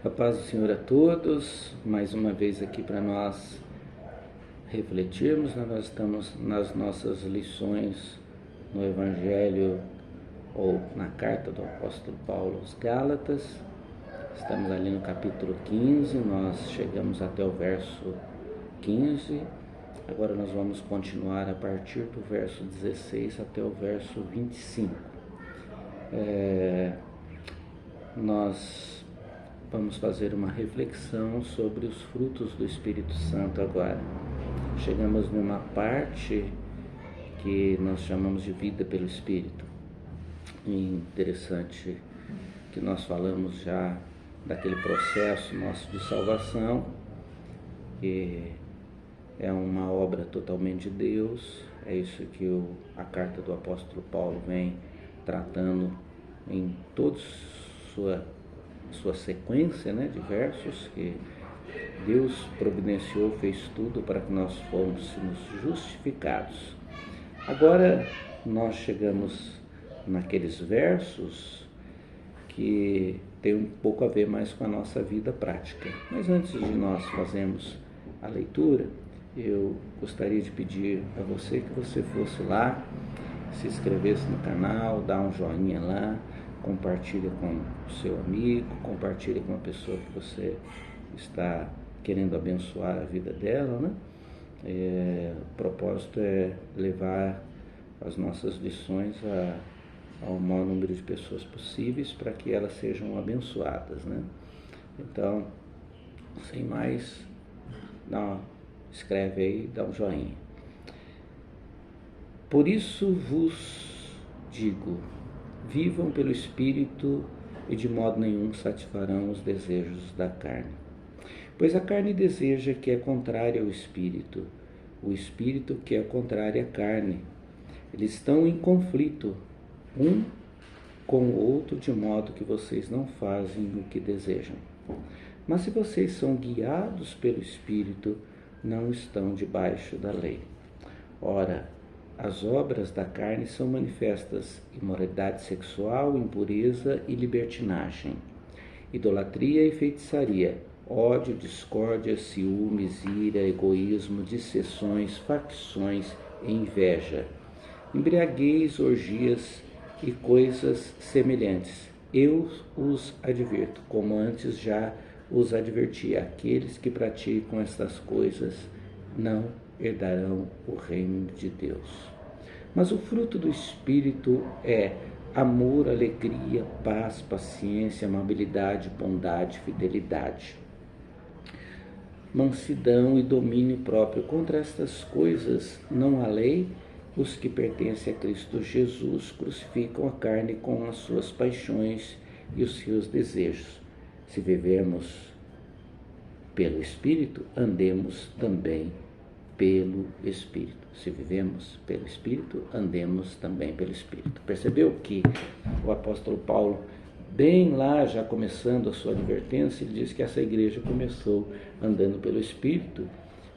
A paz do Senhor a todos, mais uma vez aqui para nós refletirmos. Nós estamos nas nossas lições no Evangelho ou na carta do apóstolo Paulo aos Gálatas. Estamos ali no capítulo 15, nós chegamos até o verso 15. Agora nós vamos continuar a partir do verso 16 até o verso 25. Nós vamos fazer uma reflexão sobre os frutos do Espírito Santo agora. Chegamos numa parte que nós chamamos de vida pelo Espírito. E interessante que nós falamos já daquele processo nosso de salvação, que é uma obra totalmente de Deus. É isso que a carta do apóstolo Paulo vem tratando em toda sua sequência, de versos, que Deus providenciou, fez tudo para que nós fôssemos justificados. Agora nós chegamos naqueles versos que tem um pouco a ver mais com a nossa vida prática. Mas antes de nós fazermos a leitura, eu gostaria de pedir a você que você fosse lá, se inscrevesse no canal, dá um joinha lá, compartilha com o seu amigo, compartilha com a pessoa que você está querendo abençoar a vida dela, O propósito é levar as nossas lições ao maior número de pessoas possíveis para que elas sejam abençoadas, Então, sem mais, escreve aí, dá um joinha. Por isso vos digo, vivam pelo Espírito e de modo nenhum satisfarão os desejos da carne. Pois a carne deseja que é contrária ao Espírito, o Espírito que é contrário à carne. Eles estão em conflito, um com o outro, de modo que vocês não fazem o que desejam. Mas se vocês são guiados pelo Espírito, não estão debaixo da lei. Ora, as obras da carne são manifestas: imoralidade sexual, impureza e libertinagem, idolatria e feitiçaria, ódio, discórdia, ciúmes, ira, egoísmo, dissensões, facções e inveja, embriaguez, orgias e coisas semelhantes. Eu os advirto, como antes já os adverti: aqueles que praticam estas coisas não herdarão o reino de Deus. Mas o fruto do Espírito é amor, alegria, paz, paciência, amabilidade, bondade, fidelidade, mansidão e domínio próprio. Contra estas coisas não há lei. Os que pertencem a Cristo Jesus crucificam a carne com as suas paixões e os seus desejos. Se vivermos pelo Espírito, andemos também pelo Espírito. Se vivemos pelo Espírito, andemos também pelo Espírito. Percebeu que o apóstolo Paulo, bem lá, já começando a sua advertência, ele diz que essa igreja começou andando pelo Espírito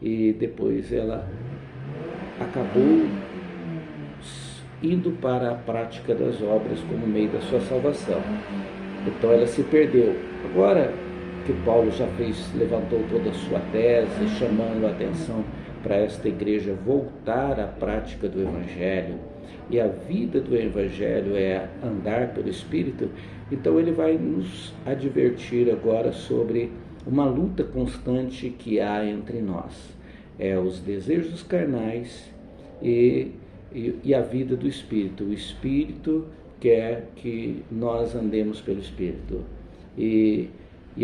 e depois ela acabou indo para a prática das obras como meio da sua salvação. Então ela se perdeu. Agora que Paulo já levantou toda a sua tese, chamando a atenção para esta igreja voltar à prática do Evangelho, e a vida do Evangelho é andar pelo Espírito, então ele vai nos advertir agora sobre uma luta constante que há entre nós. Os desejos carnais e a vida do Espírito. O Espírito quer que nós andemos pelo Espírito e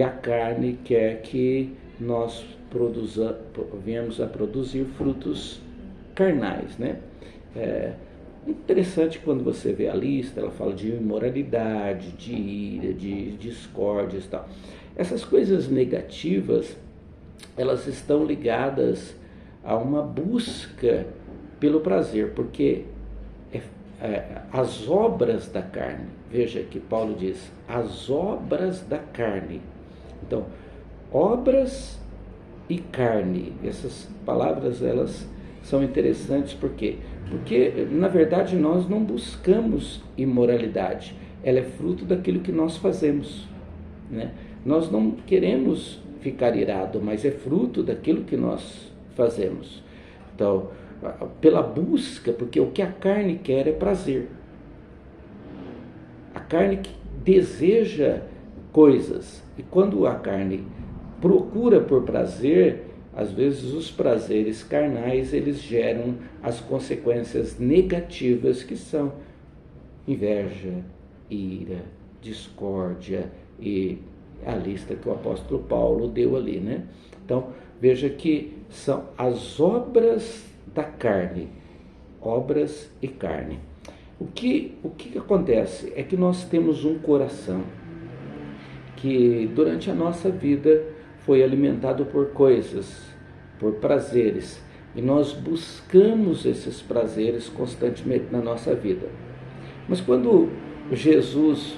a carne quer que nós venhamos a produzir frutos carnais, Interessante quando você vê a lista, ela fala de imoralidade, de ira, de discórdias e tal. Essas coisas negativas, elas estão ligadas a uma busca pelo prazer, porque as obras da carne, veja que Paulo diz, as obras da carne. Então, obras e carne, essas palavras elas são interessantes, por quê? Porque na verdade nós não buscamos imoralidade, ela é fruto daquilo que nós fazemos, nós não queremos ficar irado, mas é fruto daquilo que nós fazemos. Então, pela busca, porque o que a carne quer é prazer. A carne deseja coisas, e quando a carne procura por prazer, às vezes os prazeres carnais, eles geram as consequências negativas, que são inveja, ira, discórdia e a lista que o apóstolo Paulo deu ali, né? Então, veja que são as obras da carne, obras e carne. O que acontece é que nós temos um coração que durante a nossa vida foi alimentado por coisas, por prazeres, e nós buscamos esses prazeres constantemente na nossa vida. Mas quando Jesus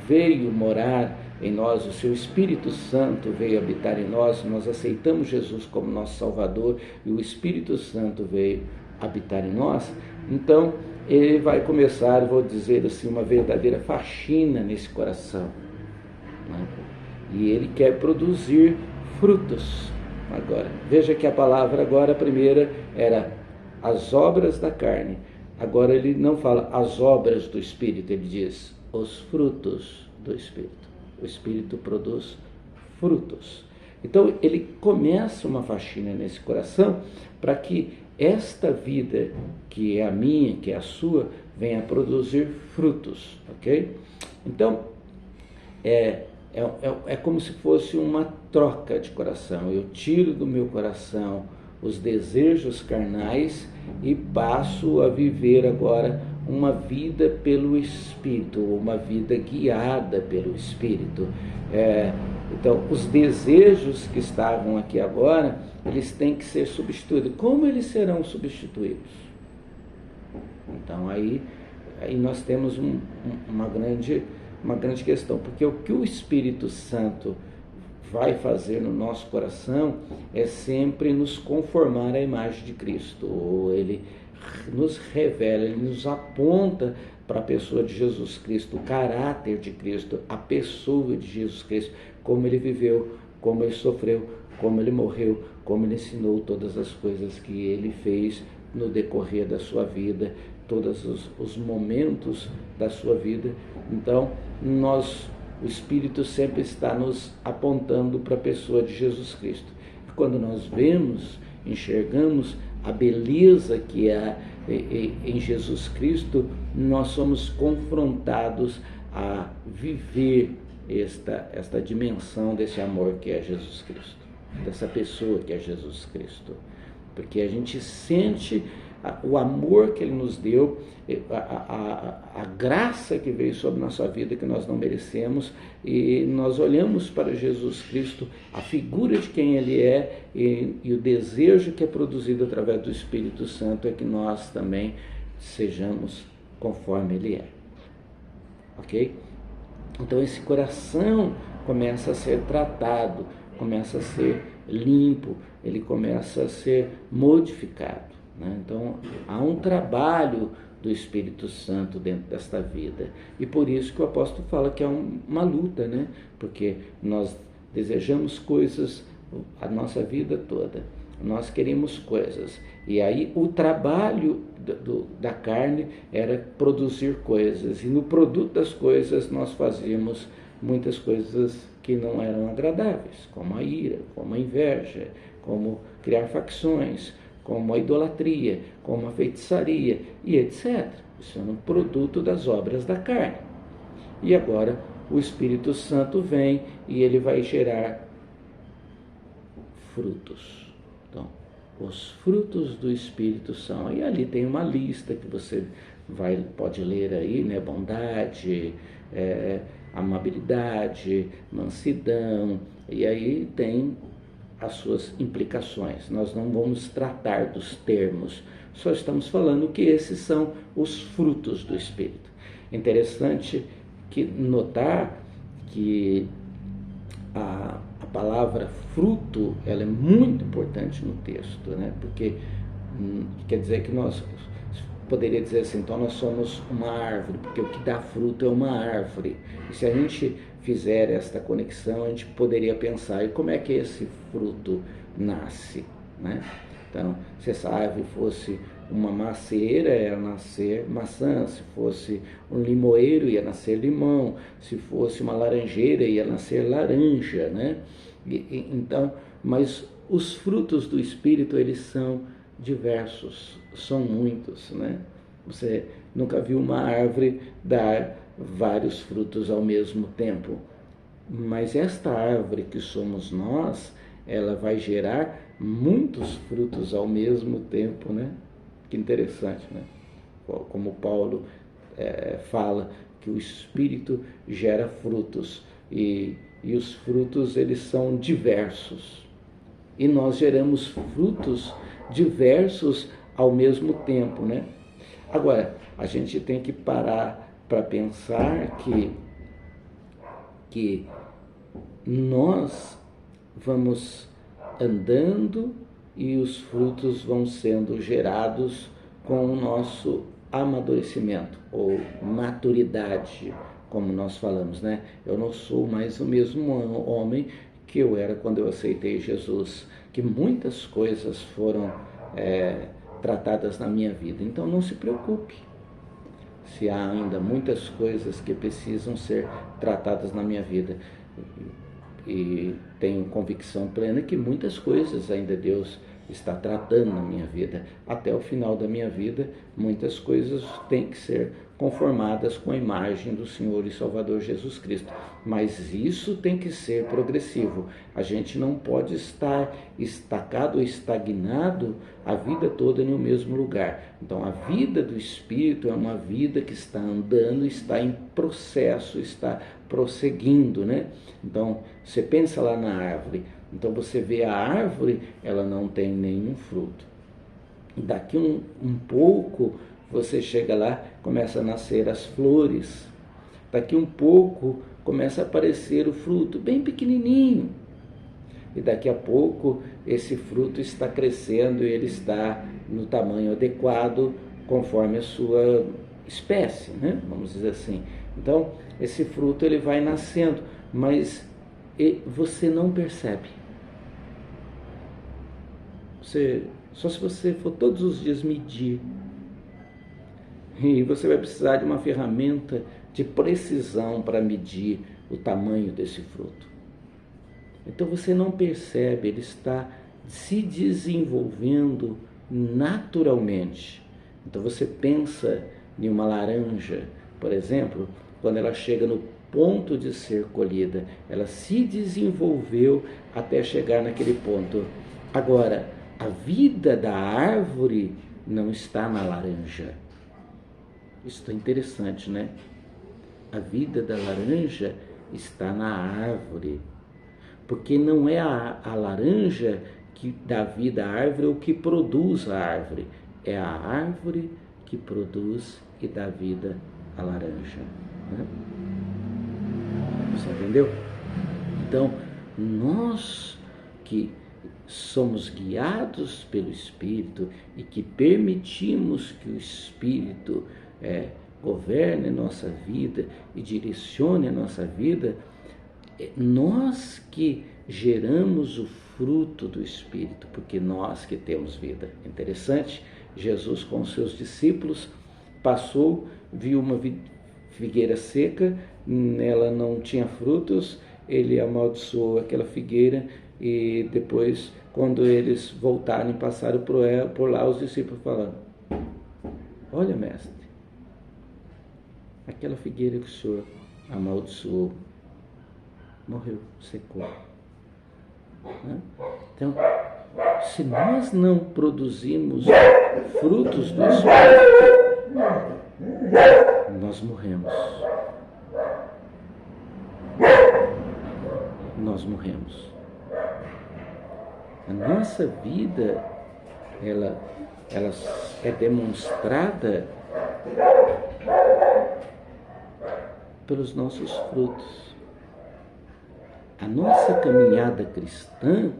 veio morar em nós, o seu Espírito Santo veio habitar em nós, nós aceitamos Jesus como nosso Salvador e o Espírito Santo veio habitar em nós, então ele vai começar, vou dizer assim, uma verdadeira faxina nesse coração, né? E ele quer produzir frutos. Agora, veja que a palavra agora, a primeira, era as obras da carne. Agora ele não fala as obras do Espírito, ele diz os frutos do Espírito. O Espírito produz frutos. Então ele começa uma faxina nesse coração para que esta vida, que é a minha, que é a sua, venha a produzir frutos, ok? Então, é como se fosse uma troca de coração. Eu tiro do meu coração os desejos carnais e passo a viver agora uma vida pelo Espírito, uma vida guiada pelo Espírito. Então, os desejos que estavam aqui agora, eles têm que ser substituídos. Como eles serão substituídos? Então, aí nós temos uma grande questão, porque o que o Espírito Santo vai fazer no nosso coração é sempre nos conformar à imagem de Cristo. Ele nos revela, ele nos aponta para a pessoa de Jesus Cristo, o caráter de Cristo, a pessoa de Jesus Cristo, como ele viveu, como ele sofreu, como ele morreu, como ele ensinou todas as coisas que ele fez no decorrer da sua vida, todos os momentos da sua vida. Então, o Espírito sempre está nos apontando para a pessoa de Jesus Cristo. E quando nós vemos, enxergamos a beleza que há em Jesus Cristo, nós somos confrontados a viver esta dimensão desse amor que é Jesus Cristo, dessa pessoa que é Jesus Cristo. Porque a gente sente o amor que ele nos deu, a graça que veio sobre nossa vida, que nós não merecemos, e nós olhamos para Jesus Cristo, a figura de quem ele é, e o desejo que é produzido através do Espírito Santo é que nós também sejamos conforme ele é. Ok? Então esse coração começa a ser tratado, começa a ser limpo, ele começa a ser modificado, né? Então há um trabalho do Espírito Santo dentro desta vida, e por isso que o apóstolo fala que é uma luta, né? Porque nós desejamos coisas a nossa vida toda, nós queremos coisas, e aí o trabalho da carne era produzir coisas, e no produto das coisas nós fazíamos muitas coisas que não eram agradáveis, como a ira, como a inveja, como criar facções, como a idolatria, como a feitiçaria e etc. Isso é um produto das obras da carne. E agora o Espírito Santo vem e ele vai gerar frutos. Então, os frutos do Espírito são, e ali tem uma lista que você pode ler aí, né? Bondade, amabilidade, mansidão, e aí tem as suas implicações. Nós não vamos tratar dos termos, só estamos falando que esses são os frutos do Espírito. Interessante notar que a palavra fruto, ela é muito importante no texto, né? Porque quer dizer que nós poderia dizer assim, então nós somos uma árvore, porque o que dá fruto é uma árvore. E se a gente fizer esta conexão, a gente poderia pensar, e como é que esse fruto nasce, né? Então, se essa árvore fosse uma macieira, ia nascer maçã; se fosse um limoeiro, ia nascer limão; se fosse uma laranjeira, ia nascer laranja, né? Então, mas os frutos do Espírito, eles são diversos, são muitos, né? Você nunca viu uma árvore dar vários frutos ao mesmo tempo, mas esta árvore que somos nós, ela vai gerar muitos frutos ao mesmo tempo, né? Que interessante, né? Como Paulo fala que o Espírito gera frutos, e os frutos, eles são diversos, e nós geramos frutos diversos ao mesmo tempo, né? Agora, a gente tem que parar para pensar que nós vamos andando e os frutos vão sendo gerados com o nosso amadurecimento ou maturidade, como nós falamos, né? Eu não sou mais o mesmo homem que eu era quando eu aceitei Jesus, que muitas coisas foram tratadas na minha vida. Então não se preocupe se há ainda muitas coisas que precisam ser tratadas na minha vida. E tenho convicção plena que muitas coisas ainda Deus está tratando na minha vida. Até o final da minha vida, muitas coisas têm que ser conformadas com a imagem do Senhor e Salvador Jesus Cristo. Mas isso tem que ser progressivo. A gente não pode estar estacado ou estagnado a vida toda no mesmo lugar. Então, a vida do Espírito é uma vida que está andando, está em processo, está prosseguindo, né? Então, você pensa lá na árvore. Então, você vê a árvore, ela não tem nenhum fruto. Daqui um pouco, você chega lá, começa a nascer as flores. Daqui um pouco, começa a aparecer o fruto, bem pequenininho. E daqui a pouco, esse fruto está crescendo e ele está no tamanho adequado, conforme a sua espécie, né? Vamos dizer assim. Então, esse fruto, ele vai nascendo, mas você não percebe. Só se você for todos os dias medir. E você vai precisar de uma ferramenta de precisão para medir o tamanho desse fruto. Então você não percebe, ele está se desenvolvendo naturalmente. Então você pensa em uma laranja, por exemplo, quando ela chega no ponto de ser colhida, ela se desenvolveu até chegar naquele ponto. Agora, a vida da árvore não está na laranja. Isso é interessante, né? A vida da laranja está na árvore. Porque não é a laranja que dá vida à árvore ou que produz a árvore. É a árvore que produz e dá vida à laranja, né? Você entendeu? Então, nós que somos guiados pelo Espírito e que permitimos que o Espírito governe a nossa vida e direcione a nossa vida, nós que geramos o fruto do Espírito, porque nós que temos vida. Interessante, Jesus com os seus discípulos passou, viu uma figueira seca, ela não tinha frutos, ele amaldiçoou aquela figueira e depois, quando eles voltaram e passaram por lá, os discípulos falaram: olha, mestre, aquela figueira que o senhor amaldiçoou morreu, secou. Então, se nós não produzimos frutos do Espírito, nós morremos. Nós morremos. A nossa vida, ela é demonstrada pelos nossos frutos. A nossa caminhada cristã,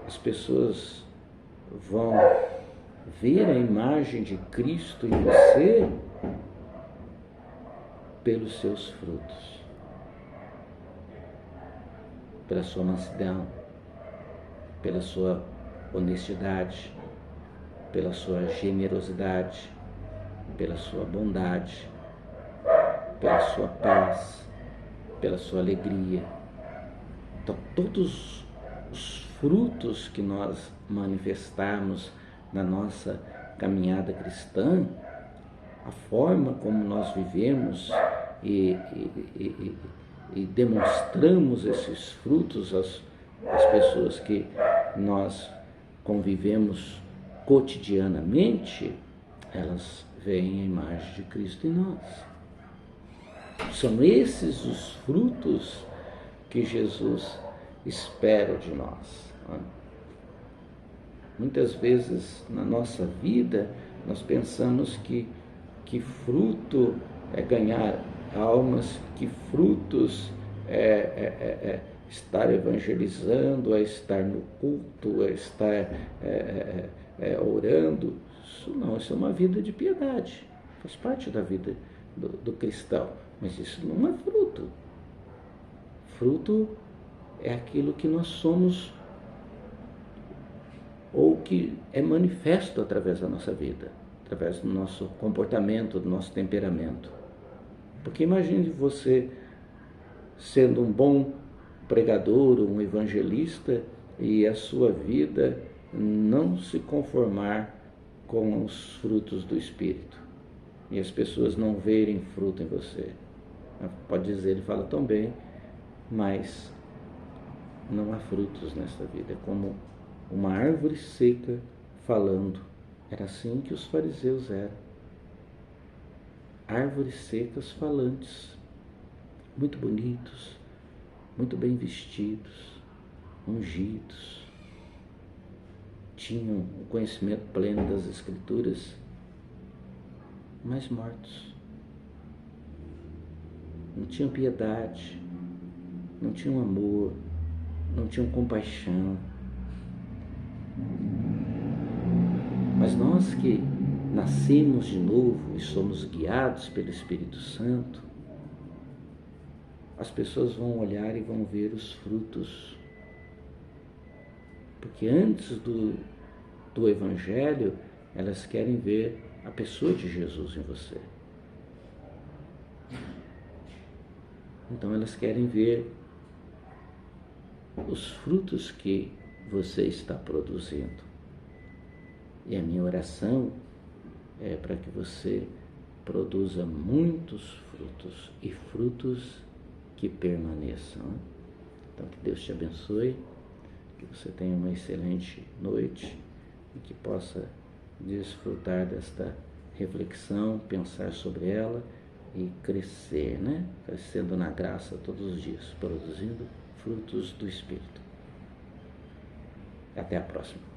as pessoas vão ver a imagem de Cristo em você pelos seus frutos. pela sua mansidão, pela sua honestidade, pela sua generosidade, pela sua bondade, pela sua paz, pela sua alegria. Então, todos os frutos que nós manifestarmos na nossa caminhada cristã, a forma como nós vivemos e demonstramos esses frutos às pessoas que nós convivemos cotidianamente, elas veem a imagem de Cristo em nós. São esses os frutos que Jesus espera de nós. Muitas vezes na nossa vida nós pensamos que fruto é ganhar almas, que frutos é estar evangelizando, é estar no culto, é estar orando. Isso não, isso é uma vida de piedade, faz parte da vida do cristão, mas isso não é fruto. Fruto é aquilo que nós somos ou que é manifesto através da nossa vida, através do nosso comportamento, do nosso temperamento. Porque imagine você sendo um bom pregador, um evangelista, e a sua vida não se conformar com os frutos do Espírito, e as pessoas não verem fruto em você. Pode dizer, ele fala tão bem, mas não há frutos nesta vida. É como uma árvore seca falando. Era assim que os fariseus eram. Árvores secas falantes, muito bonitos, muito bem vestidos, ungidos, tinham o conhecimento pleno das Escrituras, mas mortos. Não tinham piedade, não tinham amor, não tinham compaixão. Mas nós que nascemos de novo e somos guiados pelo Espírito Santo, as pessoas vão olhar e vão ver os frutos. Porque antes do Evangelho, elas querem ver a pessoa de Jesus em você. Então elas querem ver os frutos que você está produzindo. E a minha oração é para que você produza muitos frutos e frutos que permaneçam. Então, que Deus te abençoe, que você tenha uma excelente noite e que possa desfrutar desta reflexão, pensar sobre ela e crescer, Crescendo na graça todos os dias, produzindo frutos do Espírito. Até a próxima.